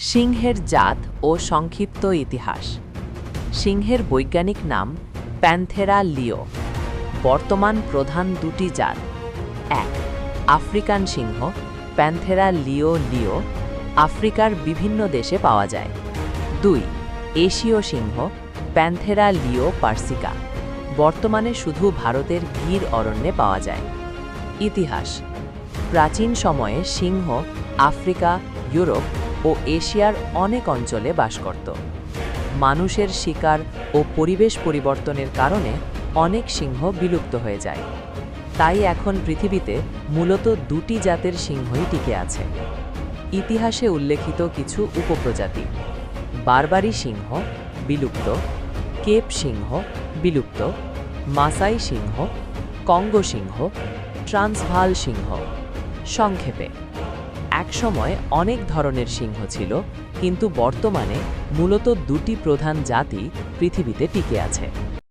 সিংহের জাত ও সংক্ষিপ্ত ইতিহাস। সিংহের বৈজ্ঞানিক নাম প্যান্থেরা লিও। বর্তমান প্রধান দুটি জাত: ১. আফ্রিকান সিংহ প্যান্থেরা লিও লিও, আফ্রিকার বিভিন্ন দেশে পাওয়া যায়। ২. এশীয় সিংহ প্যান্থেরা লিও পার্সিকা, বর্তমানে শুধু ভারতের গির অরণ্যে পাওয়া যায়। ইতিহাস: প্রাচীন সময়ে সিংহ আফ্রিকা, ইউরোপ ও এশিয়ার অনেক অঞ্চলে বাস করত। মানুষের শিকার ও পরিবেশ পরিবর্তনের কারণে অনেক সিংহ বিলুপ্ত হয়ে যায়। তাই এখন পৃথিবীতে মূলত দুটি জাতের সিংহই টিকে আছে। ইতিহাসে উল্লেখিত কিছু উপপ্রজাতি: বারবারি সিংহ বিলুপ্ত, কেপ সিংহ বিলুপ্ত, মাসাই সিংহ, কঙ্গো সিংহ, ট্রান্সভাল সিংহ। সংক্ষেপে, একসময় অনেক ধরনের সিংহ ছিল, কিন্তু বর্তমানে মূলত দুটি প্রধান জাতি পৃথিবীতে টিকে আছে।